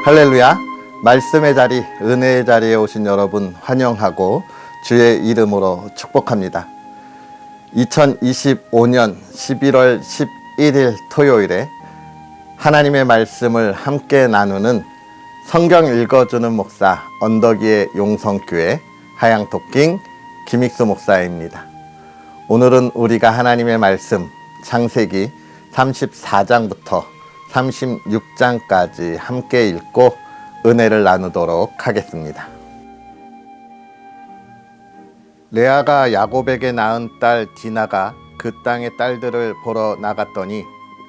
할렐루야. 말씀의 자리, 은혜의 자리에 오신 여러분 환영하고 주의 이름으로 축복합니다. 2025년 11월 11일 토요일에 하나님의 말씀을 함께 나누는 성경 읽어주는 목사 언덕위의 용성교회 하양토킹 김익수 목사입니다. 오늘은 우리가 하나님의 말씀 창세기 34장부터 36장까지 함께 읽고 은혜를 나누도록 하겠습니다. 레아가 야곱에게 낳은 딸 디나가 그 땅의 딸들을 보러 나갔더니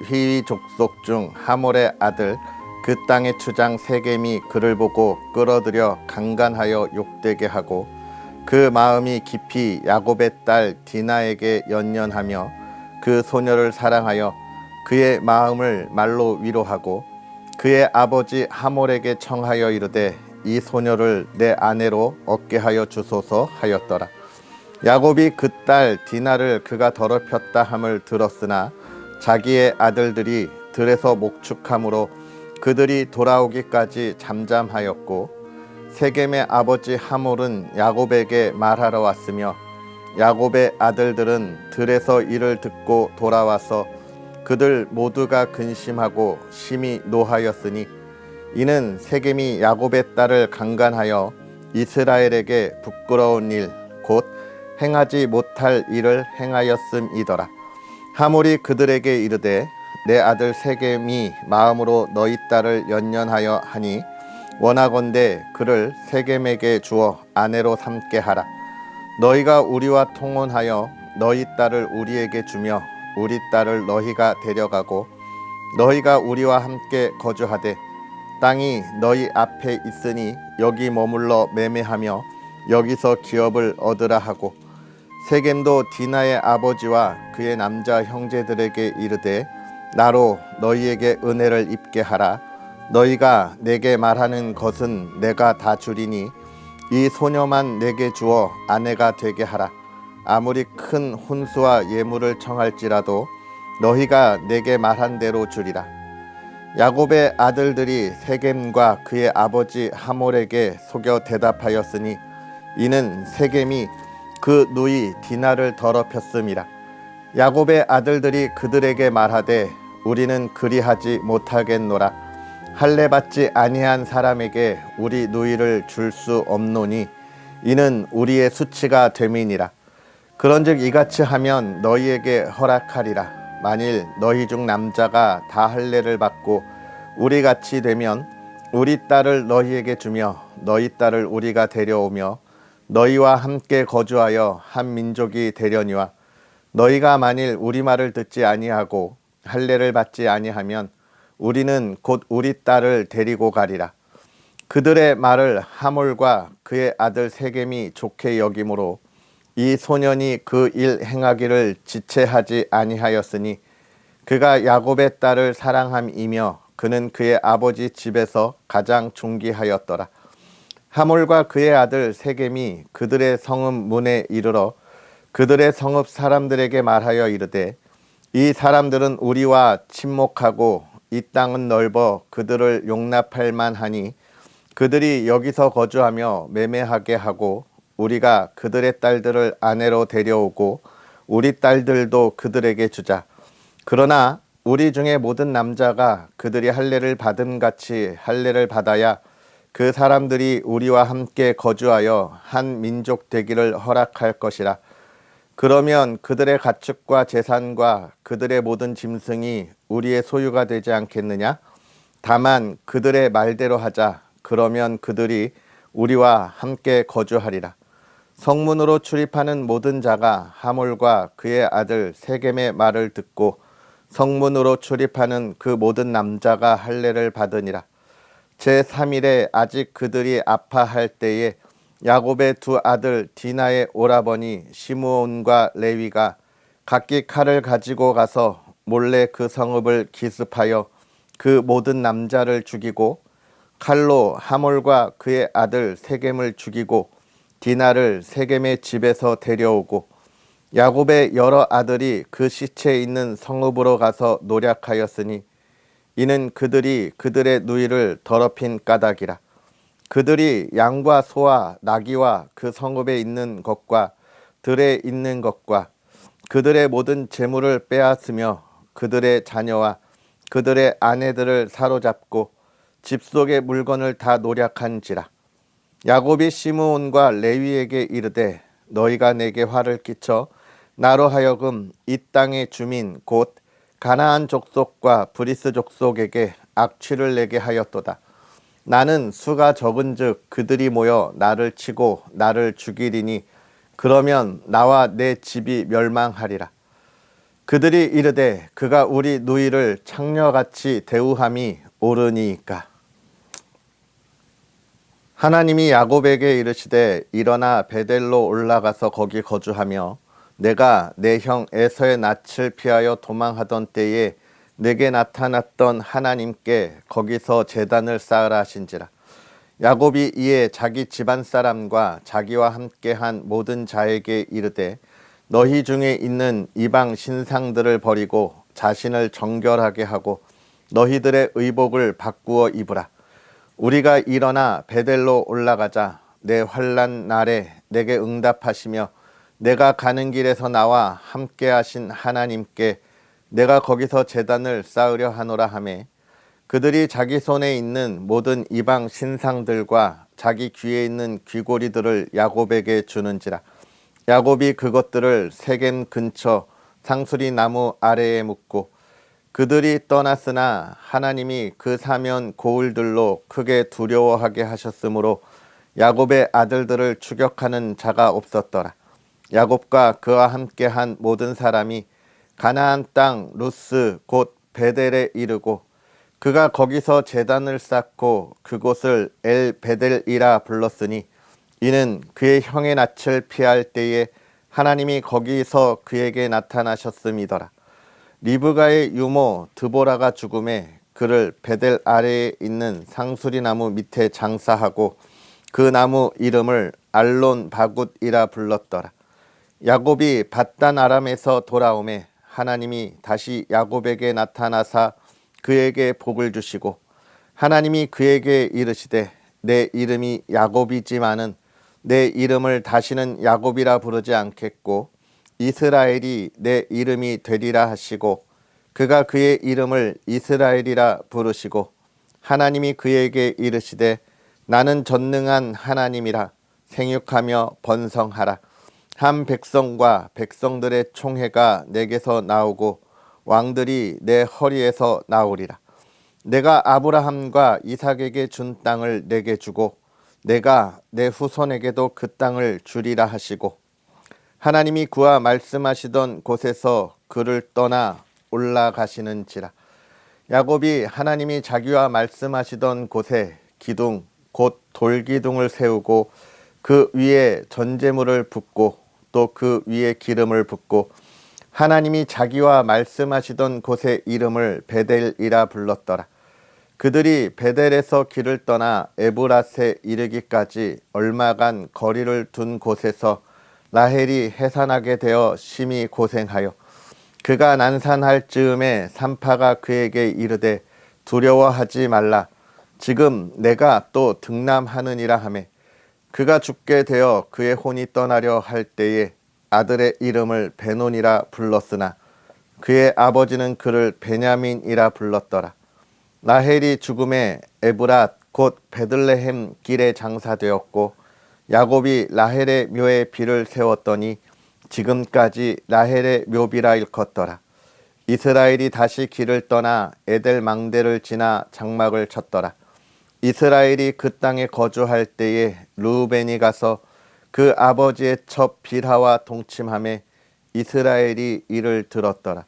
휘위 족속 중 하몰의 아들 그 땅의 추장 세겜이 그를 보고 끌어들여 강간하여 욕되게 하고 그 마음이 깊이 야곱의 딸 디나에게 연연하며 그 소녀를 사랑하여 그의 마음을 말로 위로하고 그의 아버지 하몰에게 청하여 이르되 이 소녀를 내 아내로 얻게 하여 주소서 하였더라. 야곱이 그 딸 디나를 그가 더럽혔다 함을 들었으나 자기의 아들들이 들에서 목축함으로 그들이 돌아오기까지 잠잠하였고 세겜의 아버지 하몰은 야곱에게 말하러 왔으며 야곱의 아들들은 들에서 이를 듣고 돌아와서 그들 모두가 근심하고 심히 노하였으니 이는 세겜이 야곱의 딸을 강간하여 이스라엘에게 부끄러운 일 곧 행하지 못할 일을 행하였음이더라. 하몰이 그들에게 이르되 내 아들 세겜이 마음으로 너희 딸을 연연하여 하니 원하건대 그를 세겜에게 주어 아내로 삼게 하라. 너희가 우리와 통혼하여 너희 딸을 우리에게 주며 우리 딸을 너희가 데려가고 너희가 우리와 함께 거주하되 땅이 너희 앞에 있으니 여기 머물러 매매하며 여기서 기업을 얻으라 하고 세겜도 디나의 아버지와 그의 남자 형제들에게 이르되 나로 너희에게 은혜를 입게 하라. 너희가 내게 말하는 것은 내가 다 주리니 이 소녀만 내게 주어 아내가 되게 하라. 아무리 큰 혼수와 예물을 청할지라도 너희가 내게 말한 대로 주리라. 야곱의 아들들이 세겜과 그의 아버지 하몰에게 속여 대답하였으니 이는 세겜이 그 누이 디나를 더럽혔음이라. 야곱의 아들들이 그들에게 말하되 우리는 그리하지 못하겠노라. 할례 받지 아니한 사람에게 우리 누이를 줄 수 없노니 이는 우리의 수치가 됨이니라. 그런즉 이같이 하면 너희에게 허락하리라. 만일 너희 중 남자가 다 할례를 받고 우리같이 되면 우리 딸을 너희에게 주며 너희 딸을 우리가 데려오며 너희와 함께 거주하여 한 민족이 되려니와 너희가 만일 우리 말을 듣지 아니하고 할례를 받지 아니하면 우리는 곧 우리 딸을 데리고 가리라. 그들의 말을 하몰과 그의 아들 세겜이 좋게 여김으로 이 소년이 그 일 행하기를 지체하지 아니하였으니 그가 야곱의 딸을 사랑함이며 그는 그의 아버지 집에서 가장 존귀하였더라. 하몰과 그의 아들 세겜이 그들의 성읍 문에 이르러 그들의 성읍 사람들에게 말하여 이르되 이 사람들은 우리와 친목하고 이 땅은 넓어 그들을 용납할 만하니 그들이 여기서 거주하며 매매하게 하고 우리가 그들의 딸들을 아내로 데려오고 우리 딸들도 그들에게 주자. 그러나 우리 중에 모든 남자가 그들이 할례를 받음같이 할례를 받아야 그 사람들이 우리와 함께 거주하여 한 민족 되기를 허락할 것이라. 그러면 그들의 가축과 재산과 그들의 모든 짐승이 우리의 소유가 되지 않겠느냐? 다만 그들의 말대로 하자. 그러면 그들이 우리와 함께 거주하리라. 성문으로 출입하는 모든 자가 하몰과 그의 아들 세겜의 말을 듣고 성문으로 출입하는 그 모든 남자가 할례를 받으니라. 제3일에 아직 그들이 아파할 때에 야곱의 두 아들 디나의 오라버니 시므온과 레위가 각기 칼을 가지고 가서 몰래 그 성읍을 기습하여 그 모든 남자를 죽이고 칼로 하몰과 그의 아들 세겜을 죽이고 디나를 세겜의 집에서 데려오고 야곱의 여러 아들이 그 시체에 있는 성읍으로 가서 노략하였으니 이는 그들이 그들의 누이를 더럽힌 까닭이라. 그들이 양과 소와 나귀와 그 성읍에 있는 것과 들에 있는 것과 그들의 모든 재물을 빼앗으며 그들의 자녀와 그들의 아내들을 사로잡고 집 속의 물건을 다 노략한지라. 야곱이 시므온과 레위에게 이르되 너희가 내게 화를 끼쳐 나로 하여금 이 땅의 주민 곧 가나안 족속과 브리스 족속에게 악취를 내게 하였도다. 나는 수가 적은즉 그들이 모여 나를 치고 나를 죽이리니 그러면 나와 내 집이 멸망하리라. 그들이 이르되 그가 우리 누이를 창녀같이 대우함이 옳으니이까. 하나님이 야곱에게 이르시되 일어나 베델로 올라가서 거기 거주하며 내가 내 형 에서의 낯을 피하여 도망하던 때에 내게 나타났던 하나님께 거기서 제단을 쌓으라 하신지라. 야곱이 이에 자기 집안 사람과 자기와 함께한 모든 자에게 이르되 너희 중에 있는 이방 신상들을 버리고 자신을 정결하게 하고 너희들의 의복을 바꾸어 입으라. 우리가 일어나 베델로 올라가자. 내 환난 날에 내게 응답하시며 내가 가는 길에서 나와 함께하신 하나님께 내가 거기서 제단을 쌓으려 하노라 하매 그들이 자기 손에 있는 모든 이방 신상들과 자기 귀에 있는 귀고리들을 야곱에게 주는지라. 야곱이 그것들을 세겜 근처 상수리 나무 아래에 묻고 그들이 떠났으나 하나님이 그 사면 고울들로 크게 두려워하게 하셨으므로 야곱의 아들들을 추격하는 자가 없었더라. 야곱과 그와 함께한 모든 사람이 가나안 땅 루스 곧 베델에 이르고 그가 거기서 제단을 쌓고 그곳을 엘 베델이라 불렀으니 이는 그의 형의 낯을 피할 때에 하나님이 거기서 그에게 나타나셨음이더라. 리브가의 유모 드보라가 죽음에 그를 베델 아래에 있는 상수리 나무 밑에 장사하고 그 나무 이름을 알론 바굿이라 불렀더라. 야곱이 밧단 아람에서 돌아오매 하나님이 다시 야곱에게 나타나사 그에게 복을 주시고 하나님이 그에게 이르시되 내 이름이 야곱이지만은 내 이름을 다시는 야곱이라 부르지 않겠고 이스라엘이 내 이름이 되리라 하시고 그가 그의 이름을 이스라엘이라 부르시고 하나님이 그에게 이르시되 나는 전능한 하나님이라 생육하며 번성하라. 한 백성과 백성들의 총회가 내게서 나오고 왕들이 내 허리에서 나오리라. 내가 아브라함과 이삭에게 준 땅을 내게 주고 내가 내 후손에게도 그 땅을 주리라 하시고 하나님이 그와 말씀하시던 곳에서 그를 떠나 올라가시는지라. 야곱이 하나님이 자기와 말씀하시던 곳에 기둥 곧 돌기둥을 세우고 그 위에 전제물을 붓고 또 그 위에 기름을 붓고 하나님이 자기와 말씀하시던 곳의 이름을 베델이라 불렀더라. 그들이 베델에서 길을 떠나 에브랏에 이르기까지 얼마간 거리를 둔 곳에서 라헬이 해산하게 되어 심히 고생하여 그가 난산할 즈음에 산파가 그에게 이르되 두려워하지 말라. 지금 내가 또 등남하느니라 하매 그가 죽게 되어 그의 혼이 떠나려 할 때에 아들의 이름을 베논이라 불렀으나 그의 아버지는 그를 베냐민이라 불렀더라. 라헬이 죽음에 에브랏 곧 베들레헴 길에 장사되었고 야곱이 라헬의 묘에 비를 세웠더니 지금까지 라헬의 묘비라 일컫더라. 이스라엘이 다시 길을 떠나 에델 망대를 지나 장막을 쳤더라. 이스라엘이 그 땅에 거주할 때에 르우벤이 가서 그 아버지의 첩 빌하와 동침하매 이스라엘이 이를 들었더라.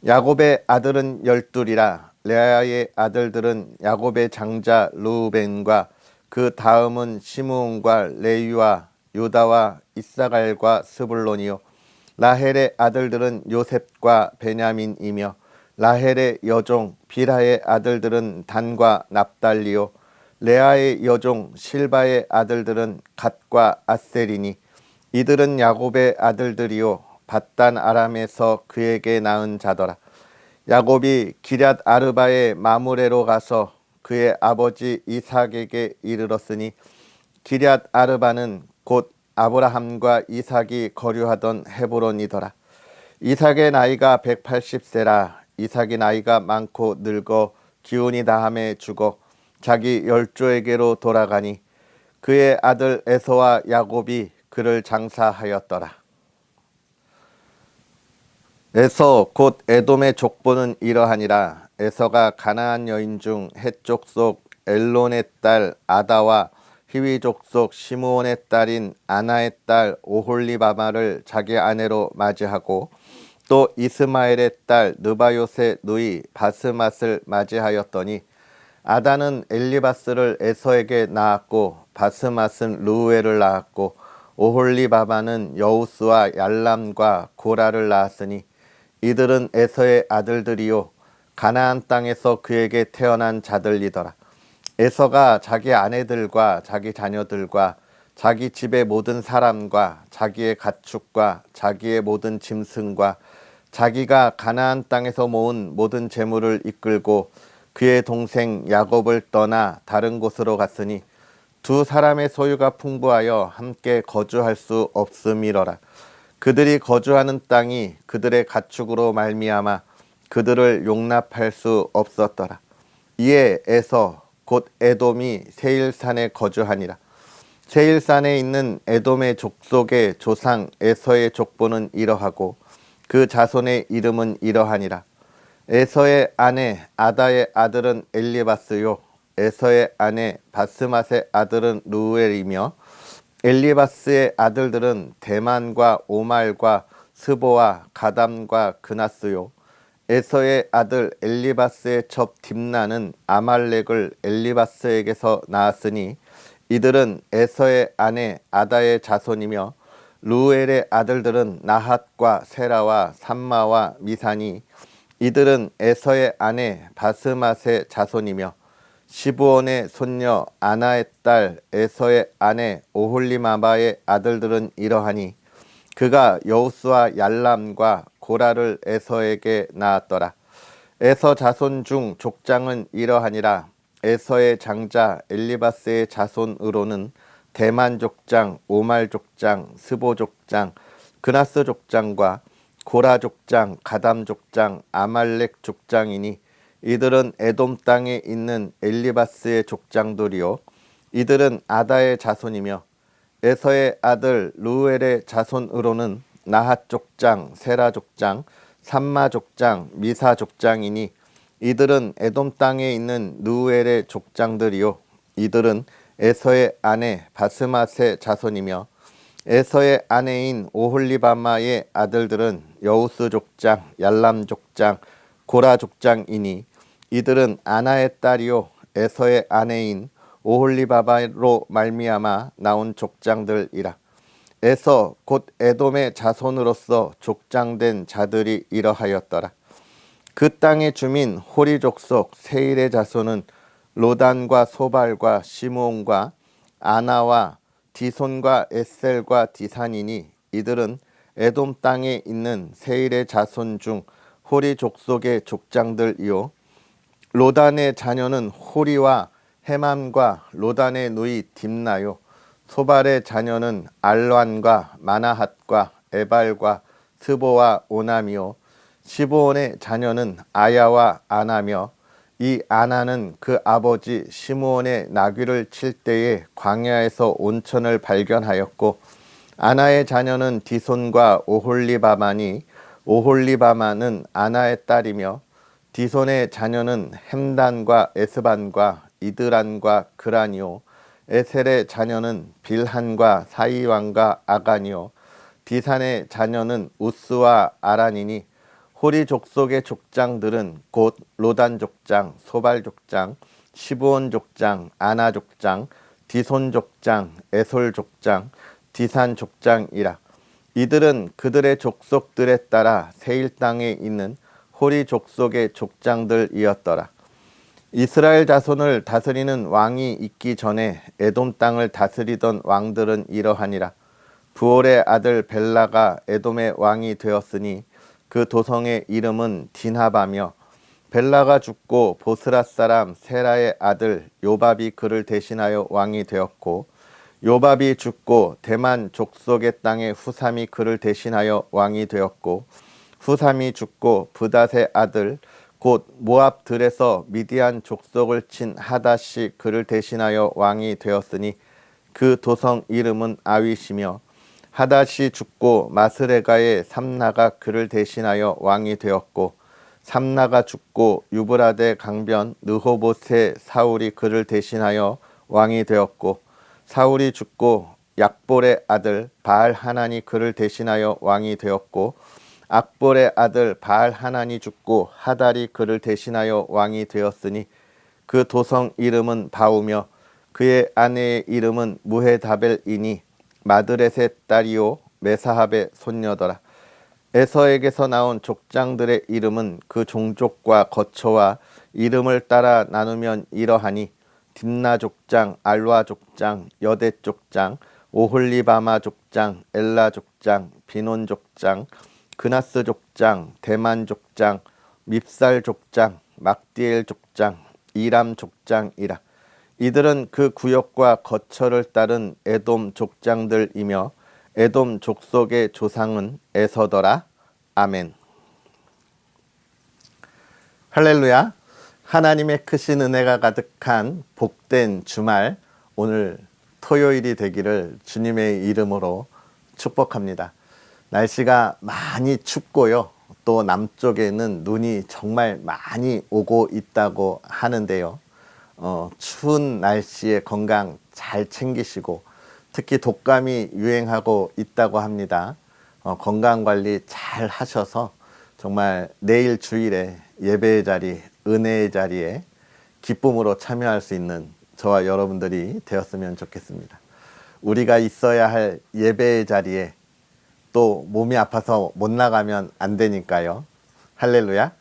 야곱의 아들은 12이라. 레아의 아들들은 야곱의 장자 르우벤과 그 다음은 시므온과 레위와 유다와 이사갈과 스불론이요 라헬의 아들들은 요셉과 베냐민이며 라헬의 여종 빌하의 아들들은 단과 납달리요 레아의 여종 실바의 아들들은 갓과 아셀이니 이들은 야곱의 아들들이요 밧단 아람에서 그에게 낳은 자더라. 야곱이 기럇 아르바의 마므레로 가서 그의 아버지 이삭에게 이르렀으니 기럇 아르바는 곧 아브라함과 이삭이 거류하던 헤브론이더라. 이삭의 나이가 180세라. 이삭이 나이가 많고 늙어 기운이 다함에 죽어 자기 열조에게로 돌아가니 그의 아들 에서와 야곱이 그를 장사하였더라. 에서 곧 에돔의 족보는 이러하니라. 에서가 가나안 여인 중 헷족 속 엘론의 딸 아다와 히위족 속 시므온의 딸인 아나의 딸 오홀리바마를 자기 아내로 맞이하고 또 이스마엘의 딸 느바요의 누이 바스맛을 맞이하였더니 아다는 엘리바스를 에서에게 낳았고 바스맛은 루엘을 낳았고 오홀리바마는 여우스와 얄람과 고라를 낳았으니 이들은 에서의 아들들이요 가나안 땅에서 그에게 태어난 자들이더라. 에서가 자기 아내들과 자기 자녀들과 자기 집의 모든 사람과 자기의 가축과 자기의 모든 짐승과 자기가 가나안 땅에서 모은 모든 재물을 이끌고 그의 동생 야곱을 떠나 다른 곳으로 갔으니 두 사람의 소유가 풍부하여 함께 거주할 수 없음이러라. 그들이 거주하는 땅이 그들의 가축으로 말미암아 그들을 용납할 수 없었더라. 이에 에서 곧 에돔이 세일산에 거주하니라. 세일산에 있는 에돔의 족속의 조상 에서의 족보는 이러하고 그 자손의 이름은 이러하니라. 에서의 아내 아다의 아들은 엘리바스요 에서의 아내 바스맛의 아들은 루엘이며 엘리바스의 아들들은 대만과 오말과 스보와 가담과 그나스요 에서의 아들 엘리바스의 첩 딥나는 아말렉을 엘리바스에게서 낳았으니 이들은 에서의 아내 아다의 자손이며 루엘의 아들들은 나핫과 세라와 삼마와 미사니 이들은 에서의 아내 바스맛의 자손이며 시브온의 손녀 아나의 딸 에서의 아내 오홀리마바의 아들들은 이러하니 그가 여우스와 얄람과 고라를 에서에게 낳았더라. 에서 자손 중 족장은 이러하니라. 에서의 장자 엘리바스의 자손으로는 대만 족장, 오말 족장, 스보 족장, 그나스 족장과 고라 족장, 가담 족장, 아말렉 족장이니 이들은 에돔 땅에 있는 엘리바스의 족장들이요 이들은 아다의 자손이며 에서의 아들 루엘의 자손으로는 나핫 족장, 세라 족장, 삼마 족장, 미사 족장이니 이들은 에돔 땅에 있는 루엘의 족장들이요 이들은 에서의 아내 바스맛의 자손이며 에서의 아내인 오홀리바마의 아들들은 여우스 족장, 얄람 족장, 고라 족장이니 이들은 아나의 딸이요 에서의 아내인 오홀리바바로 말미암아 나온 족장들이라. 에서 곧 에돔의 자손으로서 족장된 자들이 이러하였더라. 그 땅의 주민 호리 족속 세일의 자손은 로단과 소발과 시므온과 아나와 디손과 에셀과 디산이니 이들은 에돔 땅에 있는 세일의 자손 중 호리 족속의 족장들이요 로단의 자녀는 호리와 헤맘과 로단의 누이 딥나요 소발의 자녀는 알란과 마나핫과 에발과 스보와 오남이요 시브온의 자녀는 아야와 아나며 이 아나는 그 아버지 시므온의 나귀를 칠 때에 광야에서 온천을 발견하였고 아나의 자녀는 디손과 오홀리바마니 오홀리바마는 아나의 딸이며 디손의 자녀는 햄단과 에스반과 이드란과 그라니오 에셀의 자녀는 빌한과 사이왕과 아가니오 디산의 자녀는 우스와 아란이니 호리 족속의 족장들은 곧 로단 족장, 소발 족장, 시브온 족장, 아나 족장, 디손 족장, 에솔 족장, 디산 족장이라. 이들은 그들의 족속들에 따라 세일 땅에 있는 호리 족속의 족장들이었더라. 이스라엘 자손을 다스리는 왕이 있기 전에 에돔 땅을 다스리던 왕들은 이러하니라. 부올의 아들 벨라가 에돔의 왕이 되었으니 그 도성의 이름은 디나바며 벨라가 죽고 보스라 사람 세라의 아들 요밥이 그를 대신하여 왕이 되었고, 요밥이 죽고 대만 족속의 땅에 후삼이 그를 대신하여 왕이 되었고, 후삼이 죽고 브닷의 아들 곧 모압들에서 미디안 족속을 친 하닷이 그를 대신하여 왕이 되었으니 그 도성 이름은 아윗이며, 하닷이 죽고 마스레가의 삼나가 그를 대신하여 왕이 되었고, 삼나가 죽고 유브라데 강변 르호봇의 사울이 그를 대신하여 왕이 되었고, 사울이 죽고 약볼의 아들 바알 하난이 그를 대신하여 왕이 되었고, 악볼의 아들 바알 하난이 죽고 하달이 그를 대신하여 왕이 되었으니 그 도성 이름은 바우며 그의 아내의 이름은 무헤다벨이니 마드렛의 딸이요 메사합의 손녀더라. 에서에게서 나온 족장들의 이름은 그 종족과 거처와 이름을 따라 나누면 이러하니 딥나 족장, 알와 족장, 여대 족장, 오홀리바마 족장, 엘라 족장, 비논 족장, 그나스 족장, 대만 족장, 밉살 족장, 막디엘 족장, 이람 족장이라. 이들은 그 구역과 거처를 따른 에돔 족장들이며 에돔 족속의 조상은 에서더라. 아멘. 할렐루야. 하나님의 크신 은혜가 가득한 복된 주말, 오늘 토요일이 되기를 주님의 이름으로 축복합니다. 날씨가 많이 춥고요. 또 남쪽에는 눈이 정말 많이 오고 있다고 하는데요. 추운 날씨에 건강 잘 챙기시고, 특히 독감이 유행하고 있다고 합니다. 건강관리 잘 하셔서 정말 내일 주일에 예배의 자리, 은혜의 자리에 기쁨으로 참여할 수 있는 저와 여러분들이 되었으면 좋겠습니다. 우리가 있어야 할 예배의 자리에 또 몸이 아파서 못 나가면 안 되니까요. 할렐루야.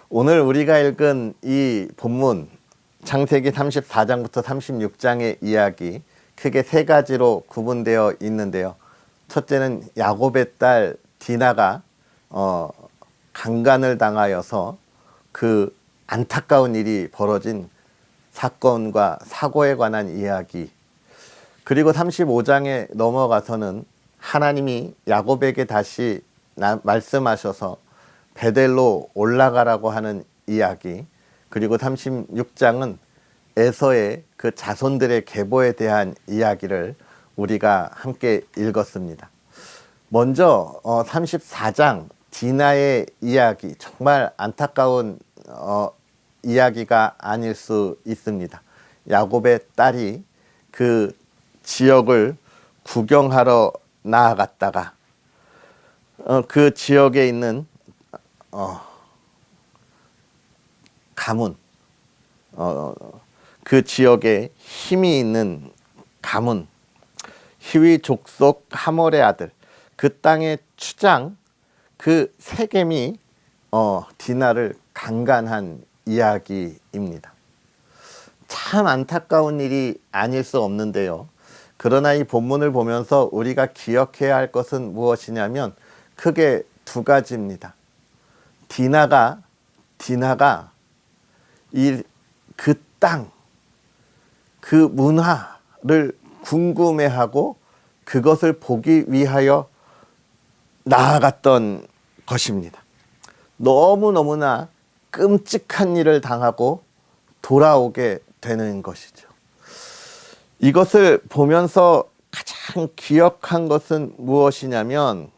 오늘 우리가 읽은 이 본문 창세기 34장부터 36장의 이야기, 크게 세 가지로 구분되어 있는데요. 첫째는 야곱의 딸 디나가 강간을 당하여서 그 안타까운 일이 벌어진 사건과 사고에 관한 이야기. 그리고 35장에 넘어가서는 하나님이 야곱에게 다시 말씀하셔서 베델로 올라가라고 하는 이야기. 그리고 36장은 에서의 그 자손들의 계보에 대한 이야기를 우리가 함께 읽었습니다. 먼저 34장 디나의 이야기, 정말 안타까운 이야기가 아닐 수 있습니다. 야곱의 딸이 그 지역을 구경하러 나아갔다가 그 지역에 있는 가문, 그 지역에 힘이 있는 가문, 히위 족속 하몰의 아들, 그 땅의 추장, 그 세겜이 디나를 강간한 이야기입니다. 참 안타까운 일이 아닐 수 없는데요. 그러나 이 본문을 보면서 우리가 기억해야 할 것은 무엇이냐면 크게 두 가지입니다. 디나가 그 땅, 그 문화를 궁금해하고 그것을 보기 위하여 나아갔던 것입니다. 너무너무나 끔찍한 일을 당하고 돌아오게 되는 것이죠. 이것을 보면서 가장 기억한 것은 무엇이냐면,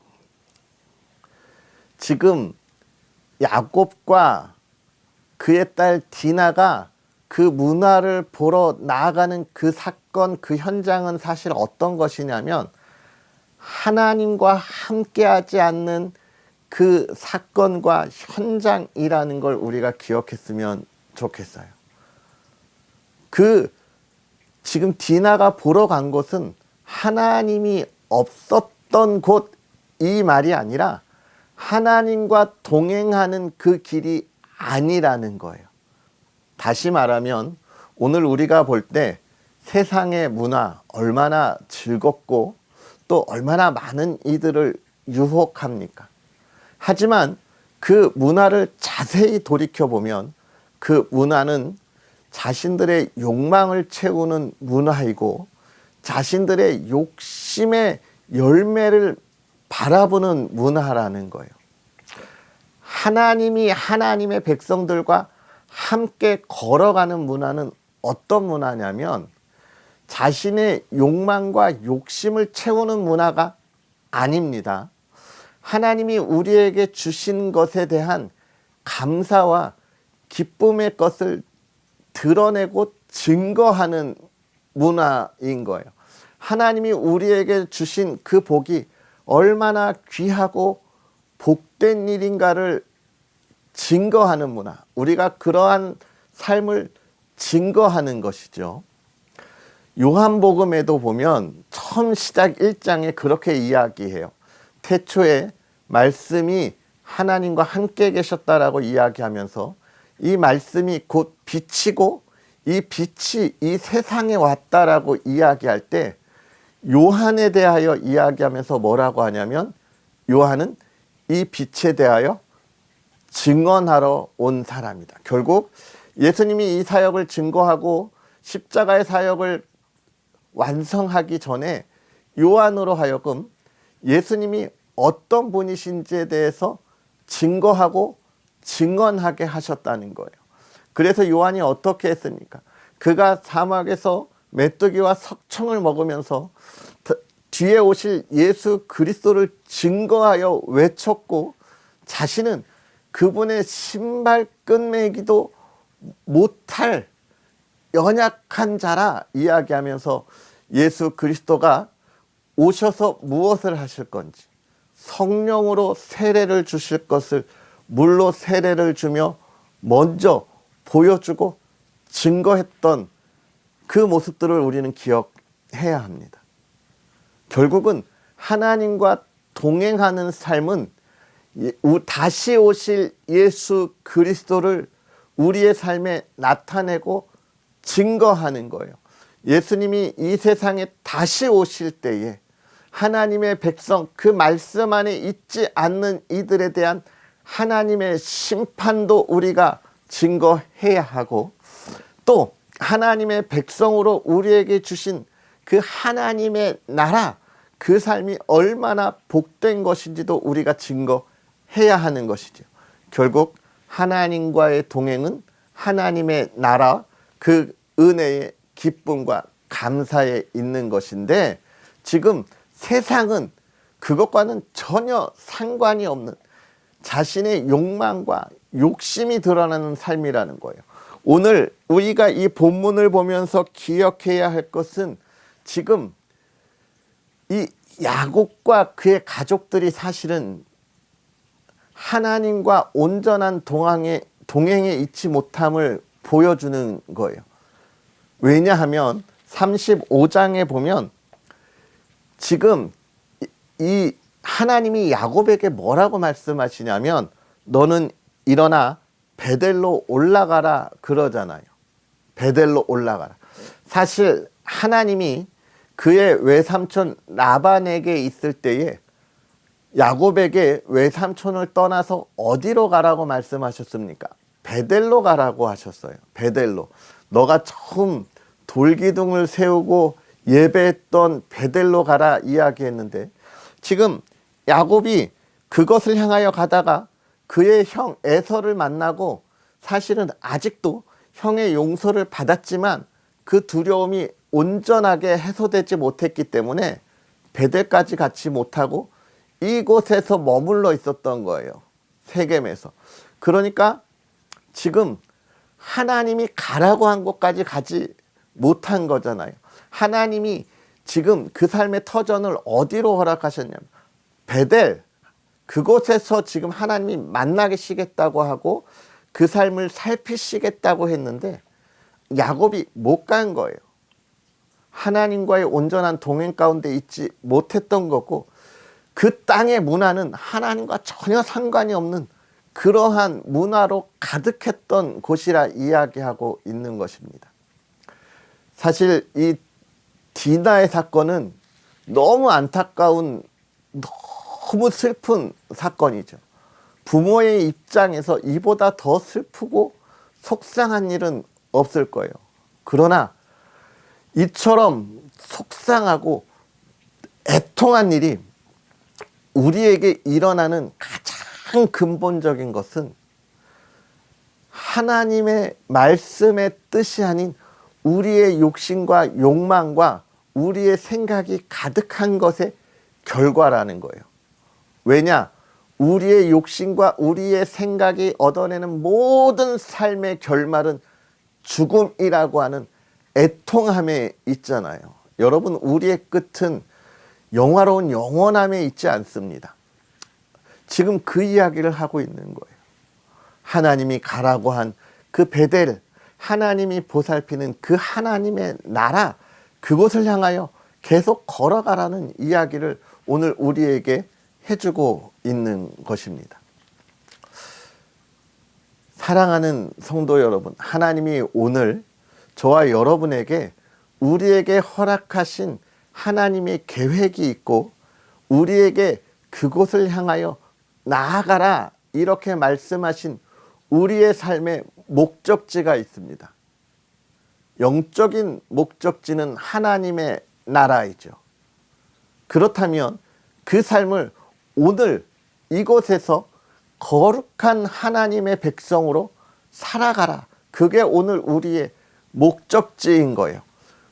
지금 야곱과 그의 딸 디나가 그 문화를 보러 나아가는 그 사건, 그 현장은 사실 어떤 것이냐면 하나님과 함께하지 않는 그 사건과 현장이라는 걸 우리가 기억했으면 좋겠어요. 지금 디나가 보러 간 곳은 하나님이 없었던 곳, 이 말이 아니라 하나님과 동행하는 그 길이 아니라는 거예요. 다시 말하면 오늘 우리가 볼 때 세상의 문화 얼마나 즐겁고 또 얼마나 많은 이들을 유혹합니까? 하지만 그 문화를 자세히 돌이켜보면 그 문화는 자신들의 욕망을 채우는 문화이고 자신들의 욕심의 열매를 바라보는 문화라는 거예요. 하나님이 하나님의 백성들과 함께 걸어가는 문화는 어떤 문화냐면 자신의 욕망과 욕심을 채우는 문화가 아닙니다. 하나님이 우리에게 주신 것에 대한 감사와 기쁨의 것을 드러내고 증거하는 문화인 거예요. 하나님이 우리에게 주신 그 복이 얼마나 귀하고 복된 일인가를 증거하는 문화. 우리가 그러한 삶을 증거하는 것이죠. 요한복음에도 보면 처음 시작 1장에 그렇게 이야기해요. 태초에 말씀이 하나님과 함께 계셨다라고 이야기하면서 이 말씀이 곧 빛이고 이 빛이 이 세상에 왔다라고 이야기할 때 요한에 대하여 이야기하면서 뭐라고 하냐면 요한은 이 빛에 대하여 증언하러 온 사람이다. 결국 예수님이 이 사역을 증거하고 십자가의 사역을 완성하기 전에 요한으로 하여금 예수님이 어떤 분이신지에 대해서 증거하고 증언하게 하셨다는 거예요. 그래서 요한이 어떻게 했습니까? 그가 사막에서 메뚜기와 석청을 먹으면서 뒤에 오실 예수 그리스도를 증거하여 외쳤고 자신은 그분의 신발 끈매기도 못할 연약한 자라 이야기하면서 예수 그리스도가 오셔서 무엇을 하실 건지 성령으로 세례를 주실 것을 물로 세례를 주며 먼저 보여주고 증거했던 그 모습들을 우리는 기억해야 합니다. 결국은 하나님과 동행하는 삶은 다시 오실 예수 그리스도를 우리의 삶에 나타내고 증거하는 거예요. 예수님이 이 세상에 다시 오실 때에 하나님의 백성 그 말씀 안에 있지 않는 이들에 대한 하나님의 심판도 우리가 증거해야 하고 또 하나님의 백성으로 우리에게 주신 그 하나님의 나라 그 삶이 얼마나 복된 것인지도 우리가 증거해야 하는 것이죠. 결국 하나님과의 동행은 하나님의 나라 그 은혜의 기쁨과 감사에 있는 것인데 지금 세상은 그것과는 전혀 상관이 없는 자신의 욕망과 욕심이 드러나는 삶이라는 거예요. 오늘 우리가 이 본문을 보면서 기억해야 할 것은 지금 이 야곱과 그의 가족들이 사실은 하나님과 온전한 동행에 있지 못함을 보여주는 거예요. 왜냐하면 35장에 보면 지금 이 하나님이 야곱에게 뭐라고 말씀하시냐면 너는 일어나 베델로 올라가라 그러잖아요. 베델로 올라가라. 사실 하나님이 그의 외삼촌 라반에게 있을 때에 야곱에게 외삼촌을 떠나서 어디로 가라고 말씀하셨습니까? 베델로 가라고 하셨어요. 베델로. 너가 처음 돌기둥을 세우고 예배했던 베델로 가라 이야기했는데 지금 야곱이 그것을 향하여 가다가 그의 형 에서를 만나고 사실은 아직도 형의 용서를 받았지만 그 두려움이 온전하게 해소되지 못했기 때문에 베델까지 가지 못하고 이곳에서 머물러 있었던 거예요. 세겜에서. 그러니까 지금 하나님이 가라고 한 곳까지 가지 못한 거잖아요. 하나님이 지금 그 삶의 터전을 어디로 허락하셨냐면 베델 그곳에서 지금 하나님이 만나시겠다고 하고 그 삶을 살피시겠다고 했는데 야곱이 못 간 거예요. 하나님과의 온전한 동행 가운데 있지 못했던 거고 그 땅의 문화는 하나님과 전혀 상관이 없는 그러한 문화로 가득했던 곳이라 이야기하고 있는 것입니다. 사실 이 디나의 사건은 너무 안타까운 너무 슬픈 사건이죠. 부모의 입장에서 이보다 더 슬프고 속상한 일은 없을 거예요. 그러나 이처럼 속상하고 애통한 일이 우리에게 일어나는 가장 근본적인 것은 하나님의 말씀의 뜻이 아닌 우리의 욕심과 욕망과 우리의 생각이 가득한 것의 결과라는 거예요. 왜냐? 우리의 욕심과 우리의 생각이 얻어내는 모든 삶의 결말은 죽음이라고 하는 애통함에 있잖아요. 여러분, 우리의 끝은 영화로운 영원함에 있지 않습니다. 지금 그 이야기를 하고 있는 거예요. 하나님이 가라고 한 그 베델, 하나님이 보살피는 그 하나님의 나라, 그곳을 향하여 계속 걸어가라는 이야기를 오늘 우리에게 해주고 있는 것입니다. 사랑하는 성도 여러분, 하나님이 오늘 저와 여러분에게 우리에게 허락하신 하나님의 계획이 있고 우리에게 그곳을 향하여 나아가라 이렇게 말씀하신 우리의 삶의 목적지가 있습니다. 영적인 목적지는 하나님의 나라이죠. 그렇다면 그 삶을 오늘 이곳에서 거룩한 하나님의 백성으로 살아가라. 그게 오늘 우리의 목적지인 거예요.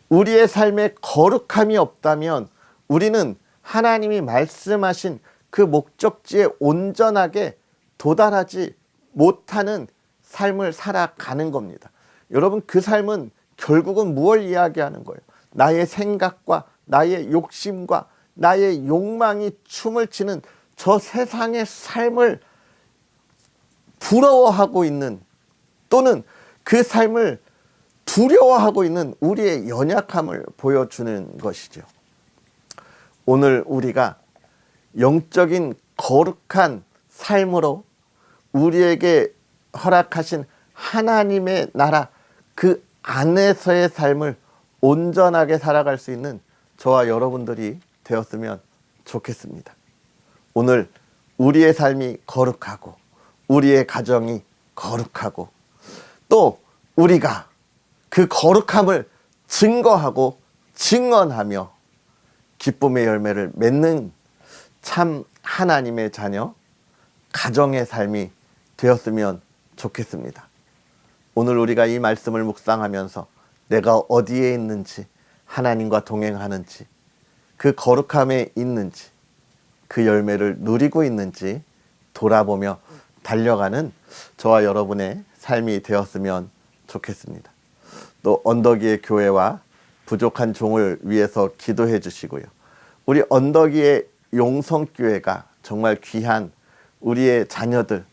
우리의 삶에 거룩함이 없다면 우리는 하나님이 말씀하신 그 목적지에 온전하게 도달하지 못하는 삶을 살아가는 겁니다. 여러분, 그 삶은 결국은 무엇을 이야기하는 거예요? 나의 생각과 나의 욕심과 나의 욕망이 춤을 추는 저 세상의 삶을 부러워하고 있는, 또는 그 삶을 두려워하고 있는 우리의 연약함을 보여주는 것이죠. 오늘 우리가 영적인 거룩한 삶으로 우리에게 허락하신 하나님의 나라, 그 안에서의 삶을 온전하게 살아갈 수 있는 저와 여러분들이 되었으면 좋겠습니다. 오늘 우리의 삶이 거룩하고 우리의 가정이 거룩하고 또 우리가 그 거룩함을 증거하고 증언하며 기쁨의 열매를 맺는 참 하나님의 자녀, 가정의 삶이 되었으면 좋겠습니다. 오늘 우리가 이 말씀을 묵상하면서 내가 어디에 있는지, 하나님과 동행하는지, 그 거룩함에 있는지, 그 열매를 누리고 있는지 돌아보며 달려가는 저와 여러분의 삶이 되었으면 좋겠습니다. 또 언덕이의 교회와 부족한 종을 위해서 기도해 주시고요. 우리 언덕이의 용성교회가 정말 귀한 우리의 자녀들,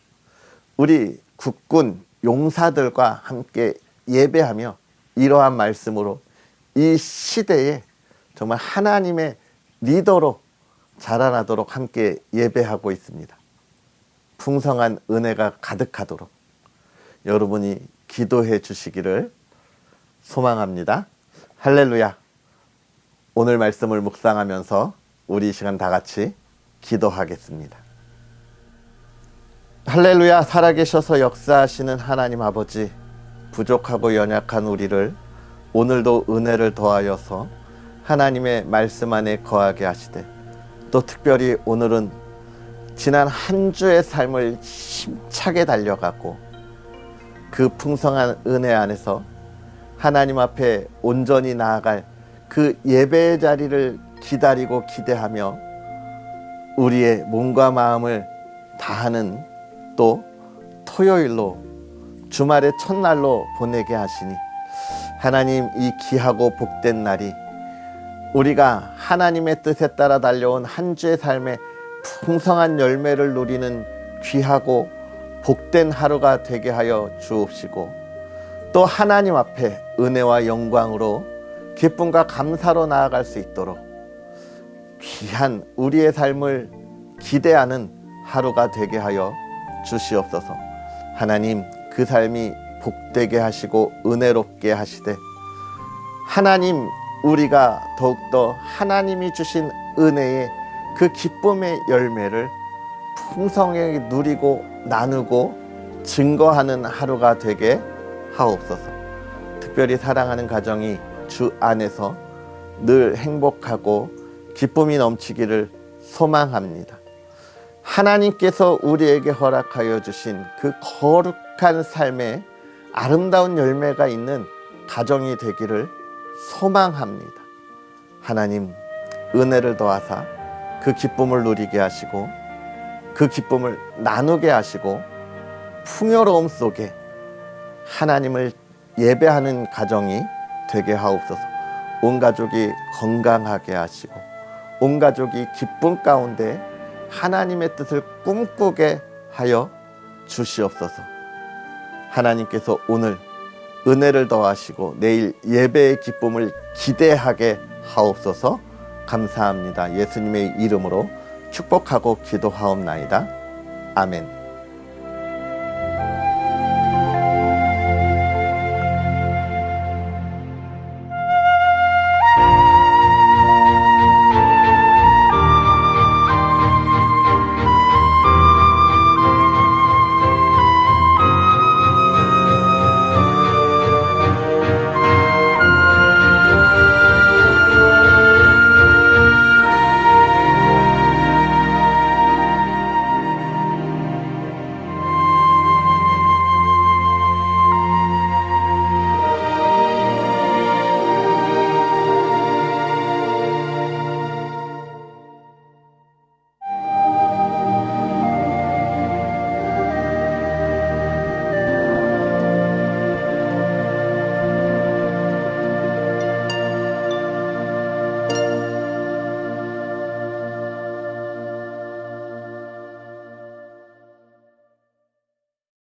우리 국군 용사들과 함께 예배하며 이러한 말씀으로 이 시대에 정말 하나님의 리더로 자라나도록 함께 예배하고 있습니다. 풍성한 은혜가 가득하도록 여러분이 기도해 주시기를 소망합니다. 할렐루야. 오늘 말씀을 묵상하면서 우리 이 시간 다 같이 기도하겠습니다. 할렐루야. 살아계셔서 역사하시는 하나님 아버지, 부족하고 연약한 우리를 오늘도 은혜를 더하여서 하나님의 말씀 안에 거하게 하시되, 또 특별히 오늘은 지난 한 주의 삶을 힘차게 달려가고 그 풍성한 은혜 안에서 하나님 앞에 온전히 나아갈 그 예배의 자리를 기다리고 기대하며 우리의 몸과 마음을 다하는 또 토요일로, 주말의 첫날로 보내게 하시니 하나님, 이 귀하고 복된 날이 우리가 하나님의 뜻에 따라 달려온 한 주의 삶에 풍성한 열매를 누리는 귀하고 복된 하루가 되게 하여 주옵시고, 또 하나님 앞에 은혜와 영광으로 기쁨과 감사로 나아갈 수 있도록 귀한 우리의 삶을 기대하는 하루가 되게 하여 주시옵소서. 하나님, 그 삶이 복되게 하시고 은혜롭게 하시되, 하나님, 우리가 더욱더 하나님이 주신 은혜의 그 기쁨의 열매를 풍성하게 누리고 나누고 증거하는 하루가 되게 하옵소서. 특별히 사랑하는 가정이 주 안에서 늘 행복하고 기쁨이 넘치기를 소망합니다. 하나님께서 우리에게 허락하여 주신 그 거룩한 삶에 아름다운 열매가 있는 가정이 되기를 소망합니다. 하나님, 은혜를 더하사 그 기쁨을 누리게 하시고 그 기쁨을 나누게 하시고 풍요로움 속에 하나님을 예배하는 가정이 되게 하옵소서. 온 가족이 건강하게 하시고 온 가족이 기쁨 가운데 하나님의 뜻을 꿈꾸게 하여 주시옵소서. 하나님께서 오늘 은혜를 더하시고 내일 예배의 기쁨을 기대하게 하옵소서. 감사합니다. 예수님의 이름으로 축복하고 기도하옵나이다. 아멘.